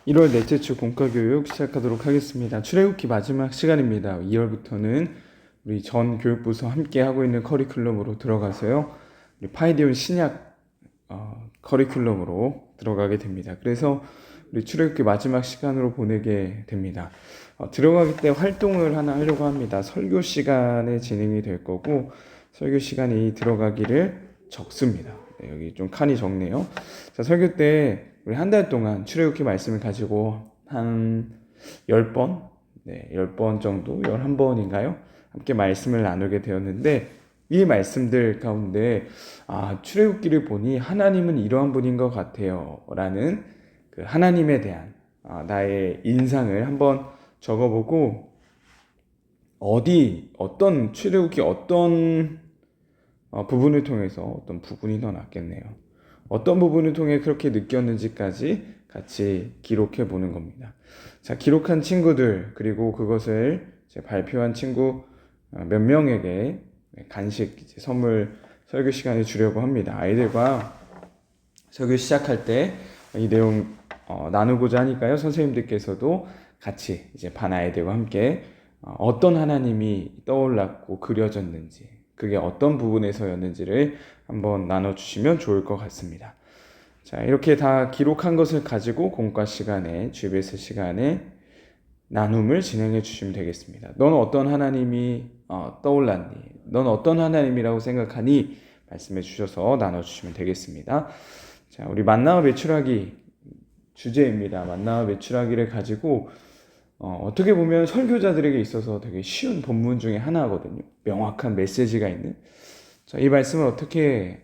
1월 넷째 주 공과교육 시작하도록 하겠습니다. 출애굽기 마지막 시간입니다. 2월부터는 우리 전 교육부서 함께 하고 있는 커리큘럼으로 들어가서요. 우리 파이디온 신약 커리큘럼으로 들어가게 됩니다. 그래서 우리 출애굽기 마지막 시간으로 보내게 됩니다. 들어가기 때 활동을 하나 하려고 합니다. 설교 시간에 진행이 될 거고 설교 시간이 들어가기를 적습니다. 네, 여기 좀 칸이 적네요. 자, 설교 때 우리 한 달 동안 출애굽기 말씀을 가지고 한 10번, 10번 정도, 11번인가요? 함께 말씀을 나누게 되었는데 이 말씀들 가운데 출애굽기를 보니 하나님은 이러한 분인 것 같아요 라는 그 하나님에 대한 나의 인상을 한번 적어보고 어떤 출애굽기 어떤 부분을 통해서 어떤 부분이 더 낫겠네요. 어떤 부분을 통해 그렇게 느꼈는지까지 같이 기록해 보는 겁니다. 자, 기록한 친구들 그리고 그것을 발표한 친구 몇 명에게 간식 선물 설교 시간을 주려고 합니다. 아이들과 설교 시작할 때 이 내용 나누고자 하니까요. 선생님들께서도 같이 이제 반 아이들과 함께 어떤 하나님이 떠올랐고 그려졌는지 그게 어떤 부분에서였는지를 한번 나눠주시면 좋을 것 같습니다. 자, 이렇게 다 기록한 것을 가지고 공과 시간에, GBS 시간에 나눔을 진행해 주시면 되겠습니다. 넌 어떤 하나님이 떠올랐니? 넌 어떤 하나님이라고 생각하니? 말씀해 주셔서 나눠주시면 되겠습니다. 자, 우리 만나와 메추라기 주제입니다. 만나와 메추라기를 가지고 어떻게 보면 설교자들에게 있어서 되게 쉬운 본문 중에 하나거든요. 명확한 메시지가 있는. 자, 이 말씀을 어떻게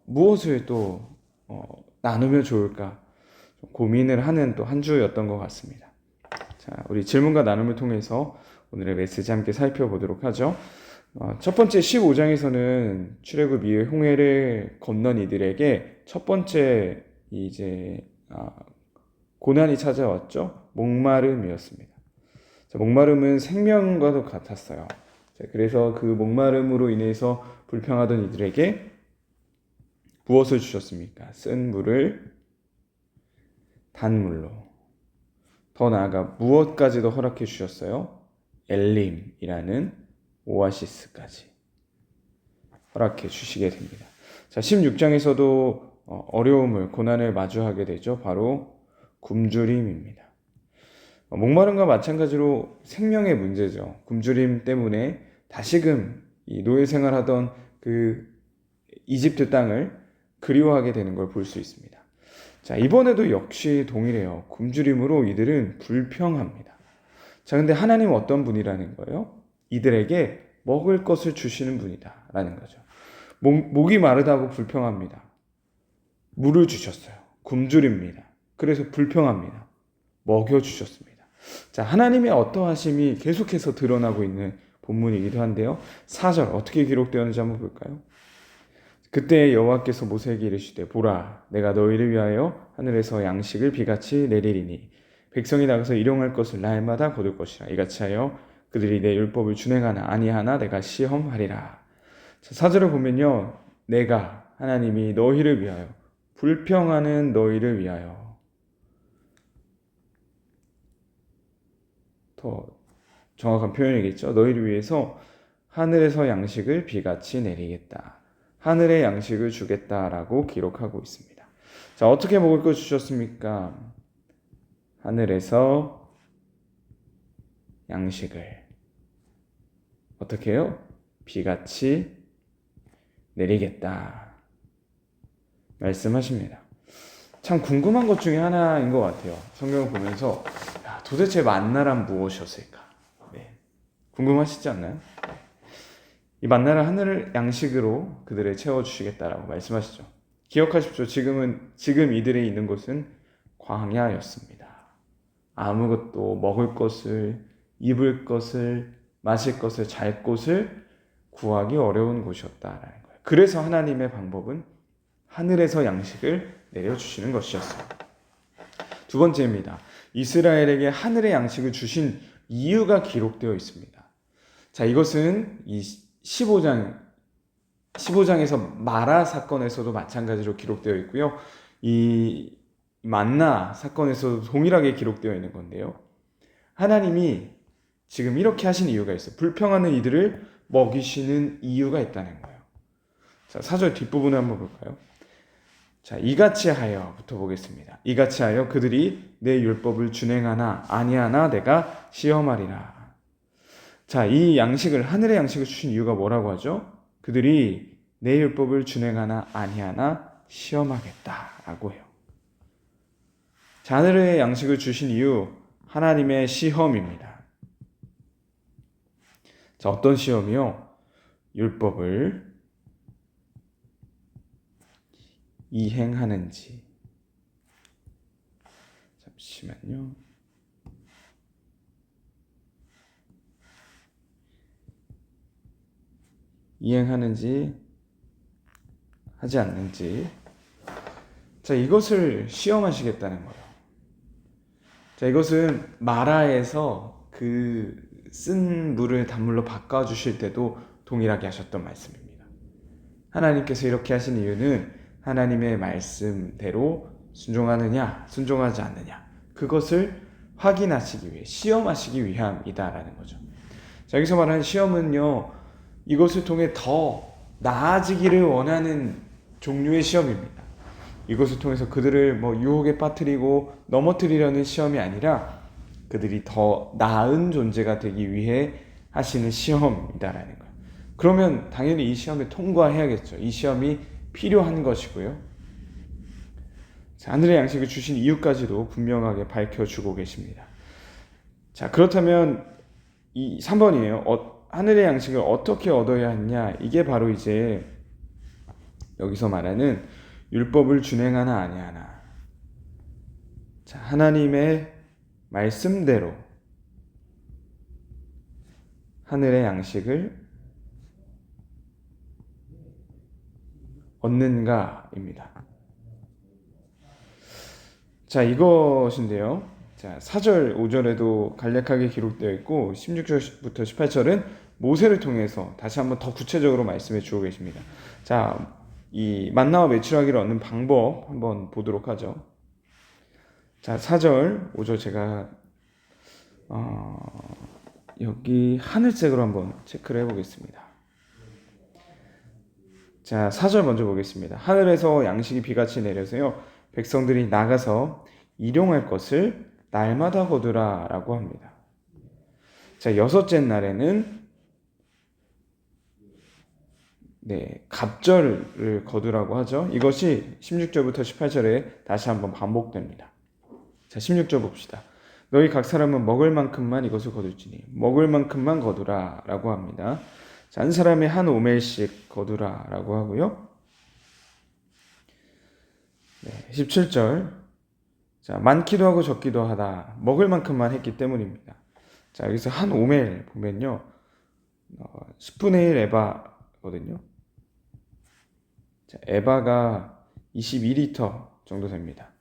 무엇을 또 나누면 좋을까 고민을 하는 또 한 주였던 것 같습니다. 자, 우리 질문과 나눔을 통해서 오늘의 메시지 함께 살펴보도록 하죠. 첫 번째 15장에서는 출애굽 이후 홍해를 건넌 이들에게 첫 번째 이제 고난이 찾아왔죠. 목마름이었습니다. 자, 목마름은 생명과도 같았어요. 자, 그래서 그 목마름으로 인해서 불평하던 이들에게 무엇을 주셨습니까? 쓴 물을 단물로. 더 나아가 무엇까지도 허락해 주셨어요? 엘림이라는 오아시스까지 허락해 주시게 됩니다. 자, 16장에서도 어려움을, 고난을 마주하게 되죠. 바로 굶주림입니다. 목마름과 마찬가지로 생명의 문제죠. 굶주림 때문에 다시금 이 노예 생활하던 그 이집트 땅을 그리워하게 되는 걸 볼 수 있습니다. 자, 이번에도 역시 동일해요. 굶주림으로 이들은 불평합니다. 자, 근데 하나님은 어떤 분이라는 거예요? 이들에게 먹을 것을 주시는 분이다 라는 거죠. 목이 마르다고 불평합니다. 물을 주셨어요. 굶주립니다. 그래서 불평합니다. 먹여주셨습니다. 자, 하나님의 어떠하심이 계속해서 드러나고 있는 본문이기도 한데요. 4절 어떻게 기록되었는지 한번 볼까요? 그때 여호와께서 모세에게 이르시되 보라 내가 너희를 위하여 하늘에서 양식을 비같이 내리리니 백성이 나가서 일용할 것을 날마다 거둘 것이라 이같이 하여 그들이 내 율법을 준행하나 아니하나 내가 시험하리라. 자, 4절을 보면요. 내가 하나님이 너희를 위하여 불평하는 너희를 위하여 더 정확한 표현이겠죠. 너희를 위해서 하늘에서 양식을 비같이 내리겠다. 하늘의 양식을 주겠다라고 기록하고 있습니다. 자, 어떻게 먹을 것 주셨습니까? 하늘에서 양식을 어떻게 해요? 비같이 내리겠다 말씀하십니다. 참 궁금한 것 중에 하나인 것 같아요. 성경을 보면서 도대체 만나란 무엇이었을까? 궁금하시지 않나요? 이 만나를 하늘 양식으로 그들을 채워주시겠다라고 말씀하시죠. 기억하십시오. 지금 이들이 있는 곳은 광야였습니다. 아무것도 먹을 것을, 입을 것을, 마실 것을, 잘 곳을 구하기 어려운 곳이었다라는 거예요. 그래서 하나님의 방법은 하늘에서 양식을 내려주시는 것이었습니다. 두 번째입니다. 이스라엘에게 하늘의 양식을 주신 이유가 기록되어 있습니다. 자, 이것은 이 15장에서 마라 사건에서도 마찬가지로 기록되어 있고요. 이 만나 사건에서도 동일하게 기록되어 있는 건데요. 하나님이 지금 이렇게 하신 이유가 있어요. 불평하는 이들을 먹이시는 이유가 있다는 거예요. 자, 4절 뒷부분을 한번 볼까요? 자, 이같이 하여부터 보겠습니다. 이같이 하여 그들이 내 율법을 준행하나 아니하나 내가 시험하리라. 자, 이 양식을, 하늘의 양식을 주신 이유가 뭐라고 하죠? 그들이 내 율법을 준행하나 아니하나 시험하겠다라고 해요. 자, 하늘의 양식을 주신 이유, 하나님의 시험입니다. 자, 어떤 시험이요? 율법을 이행하는지. 잠시만요. 이행하는지 하지 않는지. 자, 이것을 시험하시겠다는 거예요. 자, 이것은 마라에서 그 쓴 물을 단물로 바꿔주실 때도 동일하게 하셨던 말씀입니다. 하나님께서 이렇게 하신 이유는 하나님의 말씀대로 순종하느냐, 순종하지 않느냐, 그것을 확인하시기 위해, 시험하시기 위함이다라는 거죠. 자, 여기서 말하는 시험은요, 이것을 통해 더 나아지기를 원하는 종류의 시험입니다. 이것을 통해서 그들을 유혹에 빠뜨리고 넘어뜨리려는 시험이 아니라 그들이 더 나은 존재가 되기 위해 하시는 시험이다라는 거예요. 그러면 당연히 이 시험에 통과해야겠죠. 이 시험이 필요한 것이고요. 자, 하늘의 양식을 주신 이유까지도 분명하게 밝혀주고 계십니다. 자, 그렇다면 이 3번이에요. 하늘의 양식을 어떻게 얻어야 하느냐? 이게 바로 이제 여기서 말하는 율법을 준행하나 아니하나. 자, 하나님의 말씀대로 하늘의 양식을 얻는가입니다. 자, 이것인데요. 자, 4절, 5절에도 간략하게 기록되어 있고 16절부터 18절은 모세를 통해서 다시 한번 더 구체적으로 말씀해 주고 계십니다. 자, 이 만나와 메추라기를 얻는 방법 한번 보도록 하죠. 자, 4절, 5절 제가 여기 하늘색으로 한번 체크를 해보겠습니다. 자, 4절 먼저 보겠습니다. 하늘에서 양식이 비같이 내려서요, 백성들이 나가서 일용할 것을 날마다 거두라 라고 합니다. 자, 여섯째 날에는 갑절을 거두라고 하죠. 이것이 16절부터 18절에 다시 한번 반복됩니다. 자, 16절 봅시다. 너희 각 사람은 먹을 만큼만 이것을 거둘지니 먹을 만큼만 거두라 라고 합니다. 자, 한 사람이 한 오멜씩 거두라 라고 하고요. 17절. 자, 많기도 하고 적기도 하다. 먹을 만큼만 했기 때문입니다. 자, 여기서 한 오멜 보면요, 10분의 1 에바거든요. 자, 에바가 22리터 정도 됩니다.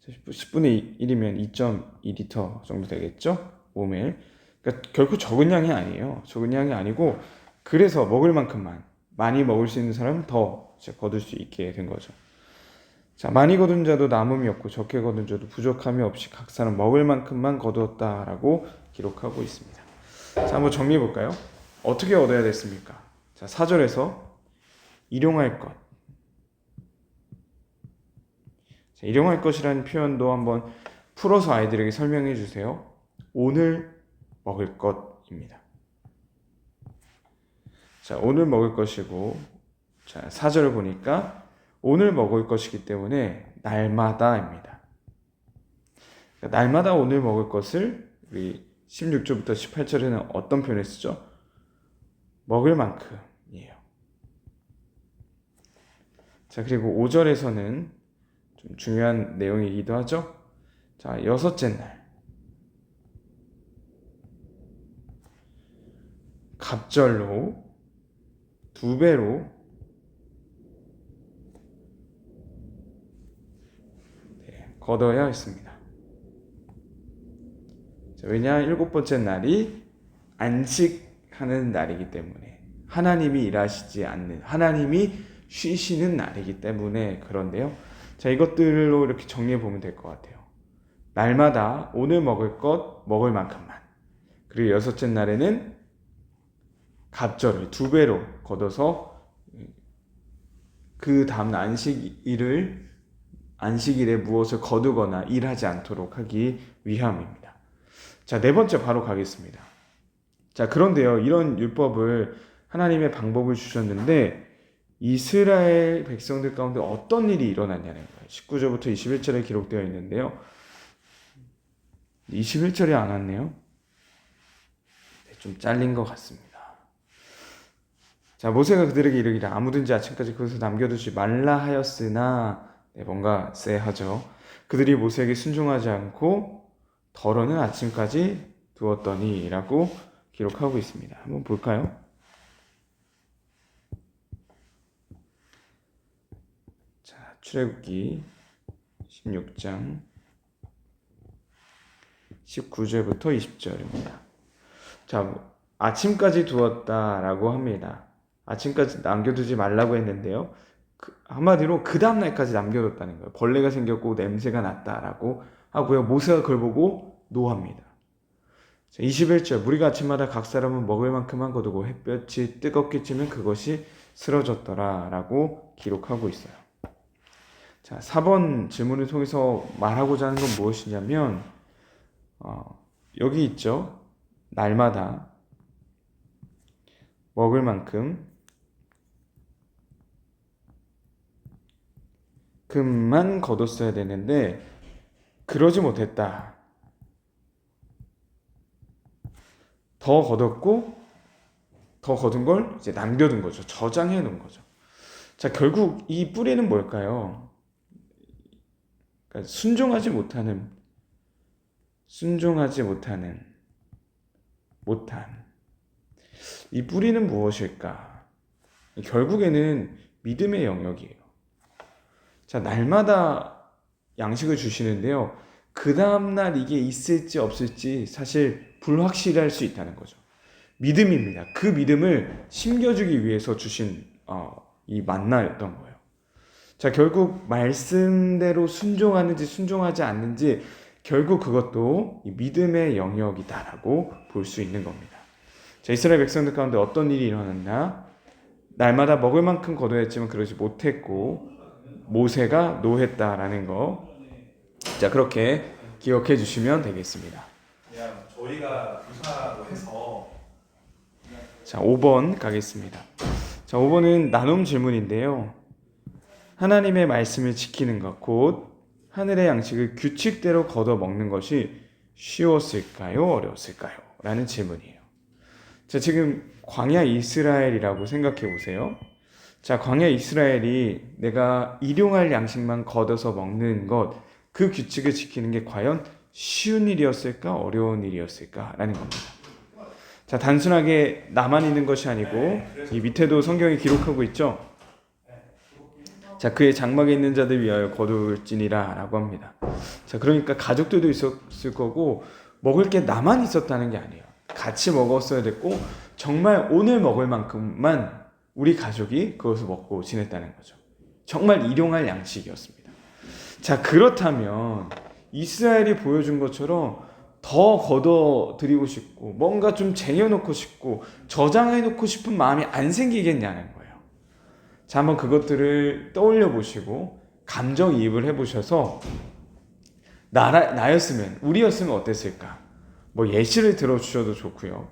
10분의 1이면 2.2리터 정도 되겠죠? 5멜. 그러니까 결코 적은 양이 아니에요. 적은 양이 아니고, 그래서 먹을 만큼만, 많이 먹을 수 있는 사람은 더 거둘 수 있게 된 거죠. 자, 많이 거둔 자도 남음이 없고 적게 거둔 자도 부족함이 없이 각 사람 먹을 만큼만 거두었다라고 기록하고 있습니다. 자, 한번 정리해 볼까요? 어떻게 얻어야 됐습니까? 자, 4절에서 일용할 것. 자, 일용할 것이라는 표현도 한번 풀어서 아이들에게 설명해 주세요. 오늘 먹을 것입니다. 자, 오늘 먹을 것이고, 자, 4절을 보니까 오늘 먹을 것이기 때문에 날마다입니다. 날마다 오늘 먹을 것을 우리 16절부터 18절에는 어떤 표현을 쓰죠? 먹을 만큼이에요. 자, 그리고 5절에서는 좀 중요한 내용이기도 하죠. 자, 여섯째 날 갑절로 2배로 거둬야 했습니다. 자, 왜냐? 7번째 날이 안식하는 날이기 때문에, 하나님이 일하시지 않는, 하나님이 쉬시는 날이기 때문에 그런데요. 자, 이것들로 이렇게 정리해 보면 될 것 같아요. 날마다 오늘 먹을 것 먹을 만큼만. 그리고 여섯째 날에는 갑절을 2배로 걷어서 그 다음날 안식일에 무엇을 거두거나 일하지 않도록 하기 위함입니다. 자, 4번째 바로 가겠습니다. 자, 그런데요, 이런 율법을 하나님의 방법을 주셨는데 이스라엘 백성들 가운데 어떤 일이 일어났냐는 거예요. 19절부터 21절에 기록되어 있는데요. 21절에 안 왔네요. 좀 잘린 것 같습니다. 자, 모세가 그들에게 이르기를 아무든지 아침까지 그것을 남겨두지 말라 하였으나, 뭔가 쎄하죠. 그들이 모세에게 순종하지 않고 더러는 아침까지 두었더니 라고 기록하고 있습니다. 한번 볼까요? 자, 출애굽기 16장 19절부터 20절입니다. 자, 아침까지 두었다라고 합니다. 아침까지 남겨두지 말라고 했는데요. 한마디로 그 다음날까지 남겨뒀다는 거예요. 벌레가 생겼고 냄새가 났다라고 하고요. 모세가 그걸 보고 노합니다. 자, 21절 무리가 아침마다 각 사람은 먹을 만큼만 거두고 햇볕이 뜨겁게 찌면 그것이 쓰러졌더라 라고 기록하고 있어요. 자, 4번 질문을 통해서 말하고자 하는 건 무엇이냐면 여기 있죠. 날마다 먹을 만큼 금만 거뒀어야 되는데 그러지 못했다. 더 거뒀고 더 거둔 걸 이제 남겨둔 거죠. 저장해 놓은 거죠. 자, 결국 이 뿌리는 뭘까요? 그러니까 순종하지 못한 이 뿌리는 무엇일까? 결국에는 믿음의 영역이에요. 자, 날마다 양식을 주시는데요. 그 다음날 이게 있을지 없을지 사실 불확실할 수 있다는 거죠. 믿음입니다. 그 믿음을 심겨주기 위해서 주신 이 만나였던 거예요. 자, 결국 말씀대로 순종하는지 순종하지 않는지 결국 그것도 이 믿음의 영역이다라고 볼 수 있는 겁니다. 자, 이스라엘 백성들 가운데 어떤 일이 일어났나? 날마다 먹을 만큼 거둬야 했지만 그러지 못했고 모세가 노했다라는 거. 자, 그렇게 기억해 주시면 되겠습니다. 저희가 교사로 해서 자, 5번 가겠습니다. 자, 5번은 나눔 질문인데요. 하나님의 말씀을 지키는 것, 곧 하늘의 양식을 규칙대로 걷어 먹는 것이 쉬웠을까요? 어려웠을까요? 라는 질문이에요. 자, 지금 광야 이스라엘이라고 생각해 보세요. 자, 광야 이스라엘이 내가 일용할 양식만 걷어서 먹는 것, 그 규칙을 지키는 게 과연 쉬운 일이었을까? 어려운 일이었을까? 라는 겁니다. 자, 단순하게 나만 있는 것이 아니고 이 밑에도 성경이 기록하고 있죠. 자, 그의 장막에 있는 자들 위하여 거둘지니라 라고 합니다. 자, 그러니까 가족들도 있었을 거고 먹을 게 나만 있었다는 게 아니에요. 같이 먹었어야 됐고 정말 오늘 먹을 만큼만 우리 가족이 그것을 먹고 지냈다는 거죠. 정말 일용할 양식이었습니다. 자, 그렇다면 이스라엘이 보여준 것처럼 더 걷어드리고 싶고 뭔가 좀 쟁여놓고 싶고 저장해놓고 싶은 마음이 안 생기겠냐는 거예요. 자, 한번 그것들을 떠올려 보시고 감정이입을 해보셔서 나였으면, 우리였으면 어땠을까? 뭐 예시를 들어주셔도 좋고요.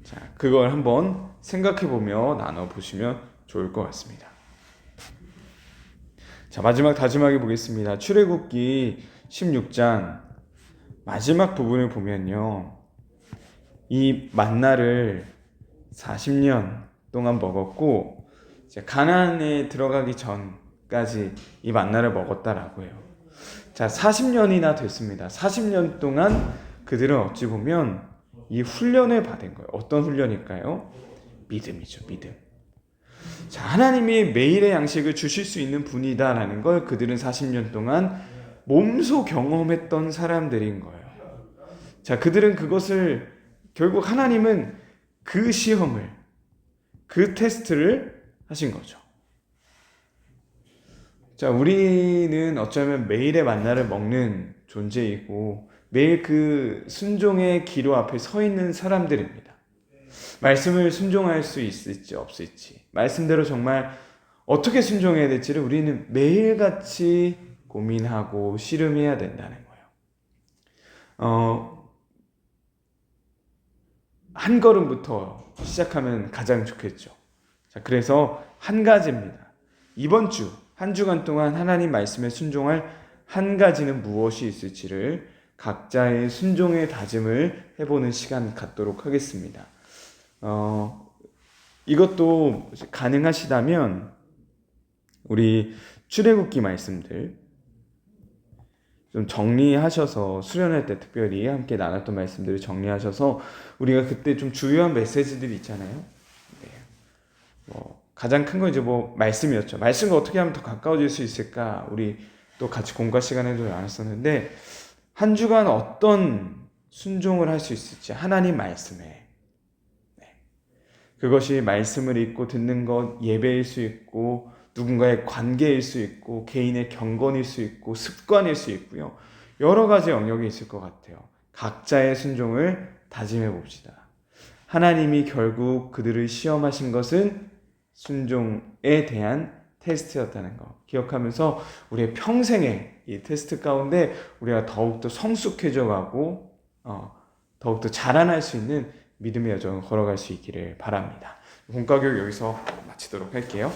자, 그걸 한번 생각해보며 나눠보시면 좋을 것 같습니다. 자, 마지막 다짐하게 보겠습니다. 출애굽기 16장 마지막 부분을 보면요, 이 만나를 40년 동안 먹었고 이제 가나안에 들어가기 전까지 이 만나를 먹었다라고 해요. 자, 40년이나 됐습니다. 40년 동안 그들은 어찌 보면 이 훈련을 받은 거예요. 어떤 훈련일까요? 믿음이죠, 믿음. 자, 하나님이 매일의 양식을 주실 수 있는 분이다라는 걸 그들은 40년 동안 몸소 경험했던 사람들인 거예요. 자, 그들은 그것을 결국 하나님은 그 시험을, 그 테스트를 하신 거죠. 자, 우리는 어쩌면 매일의 만나를 먹는 존재이고 매일 그 순종의 기로 앞에 서 있는 사람들입니다. 말씀을 순종할 수 있을지 없을지, 말씀대로 정말 어떻게 순종해야 될지를 우리는 매일같이 고민하고 씨름해야 된다는 거예요. 한 걸음부터 시작하면 가장 좋겠죠. 자, 그래서 한 가지입니다. 이번 주, 한 주간 동안 하나님 말씀에 순종할 한 가지는 무엇이 있을지를 각자의 순종의 다짐을 해보는 시간 갖도록 하겠습니다. 이것도 가능하시다면 우리 출애굽기 말씀들 좀 정리하셔서 수련할 때 특별히 함께 나눴던 말씀들을 정리하셔서 우리가 그때 좀 주요한 메시지들이 있잖아요. 네. 가장 큰 건 이제 말씀이었죠. 말씀과 어떻게 하면 더 가까워질 수 있을까? 우리 또 같이 공과 시간에도 나눴었는데 한 주간 어떤 순종을 할 수 있을지 하나님 말씀에 그것이 말씀을 읽고 듣는 것, 예배일 수 있고 누군가의 관계일 수 있고 개인의 경건일 수 있고 습관일 수 있고요. 여러 가지 영역이 있을 것 같아요. 각자의 순종을 다짐해 봅시다. 하나님이 결국 그들을 시험하신 것은 순종에 대한 테스트였다는 거 기억하면서 우리의 평생의 이 테스트 가운데 우리가 더욱더 성숙해져 가고 더욱더 자라날 수 있는 믿음의 여정을 걸어갈 수 있기를 바랍니다. 본과교육 여기서 마치도록 할게요.